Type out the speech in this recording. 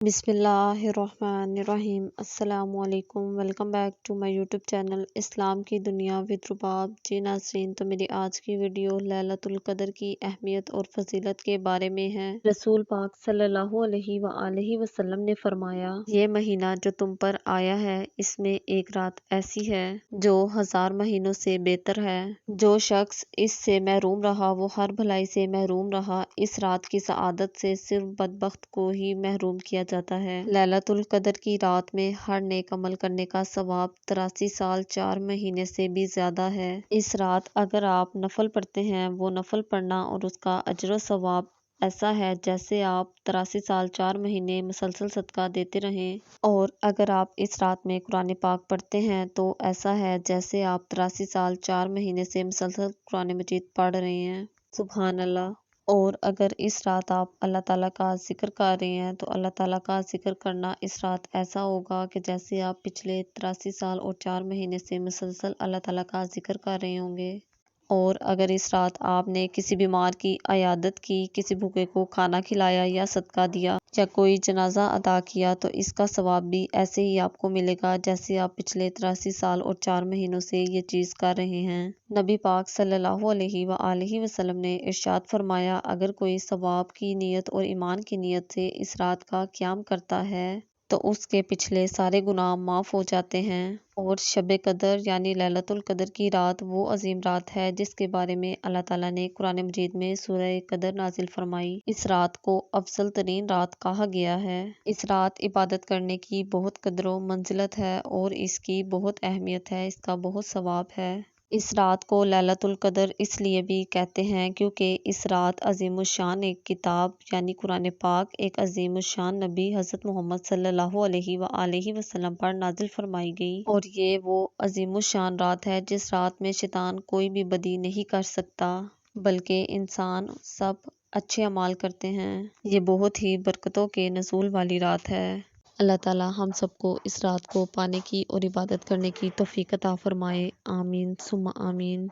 بسم اللہ الرحمن الرحیم۔ السلام علیکم، welcome back to my YouTube channel اسلام کی دنیا ود رباب۔ جی ناظرین، تو میری آج کی ویڈیو لیلۃ القدر کی اہمیت اور فضیلت کے بارے میں ہے۔ رسول پاک صلی اللہ علیہ وآلہ وسلم نے فرمایا، یہ مہینہ جو تم پر آیا ہے، اس میں ایک رات ایسی ہے جو 1000 مہینوں سے بہتر ہے۔ جو شخص اس سے محروم رہا وہ ہر بھلائی سے محروم رہا۔ اس رات کی سعادت سے صرف بدبخت کو ہی محروم کیا جاتا ہے۔ لیلۃ القدر کی رات میں ہر نیک عمل کرنے کا ثواب 83 سال 4 مہینے سے بھی زیادہ ہے۔ اس رات اگر آپ نفل پڑھتے ہیں، وہ نفل پڑھنا اور اس کا اجر و ثواب ایسا ہے جیسے آپ 83 سال 4 مہینے مسلسل صدقہ دیتے رہیں، اور اگر آپ اس رات میں قرآن پاک پڑھتے ہیں تو ایسا ہے جیسے آپ 83 سال 4 مہینے سے مسلسل قرآن مجید پڑھ رہے ہیں۔ سبحان اللہ۔ اور اگر اس رات آپ اللہ تعالیٰ کا ذکر کر رہے ہیں تو اللہ تعالیٰ کا ذکر کرنا اس رات ایسا ہوگا کہ جیسے آپ پچھلے 83 سال اور 4 مہینے سے مسلسل اللہ تعالیٰ کا ذکر کر رہے ہوں گے۔ اور اگر اس رات آپ نے کسی بیمار کی عیادت کی، کسی بھوکے کو کھانا کھلایا یا صدقہ دیا یا کوئی جنازہ ادا کیا تو اس کا ثواب بھی ایسے ہی آپ کو ملے گا جیسے آپ پچھلے 83 سال اور 4 مہینوں سے یہ چیز کر رہے ہیں۔ نبی پاک صلی اللہ علیہ وآلہ وسلم نے ارشاد فرمایا، اگر کوئی ثواب کی نیت اور ایمان کی نیت سے اس رات کا قیام کرتا ہے تو اس کے پچھلے سارے گناہ معاف ہو جاتے ہیں۔ اور شب قدر یعنی لیلۃ القدر کی رات وہ عظیم رات ہے جس کے بارے میں اللہ تعالیٰ نے قرآن مجید میں سورہ قدر نازل فرمائی۔ اس رات کو افضل ترین رات کہا گیا ہے۔ اس رات عبادت کرنے کی بہت قدر و منزلت ہے اور اس کی بہت اہمیت ہے، اس کا بہت ثواب ہے۔ اس رات کو لیلۃ القدر اس لیے بھی کہتے ہیں کیونکہ اس رات عظیم الشان ایک کتاب یعنی قرآن پاک ایک عظیم الشان نبی حضرت محمد صلی اللہ علیہ وآلہ وسلم پر نازل فرمائی گئی، اور یہ وہ عظیم الشان رات ہے جس رات میں شیطان کوئی بھی بدی نہیں کر سکتا بلکہ انسان سب اچھے اعمال کرتے ہیں۔ یہ بہت ہی برکتوں کے نزول والی رات ہے۔ اللہ تعالیٰ ہم سب کو اس رات کو پانے کی اور عبادت کرنے کی توفیق عطا فرمائے۔ آمین ثم آمین۔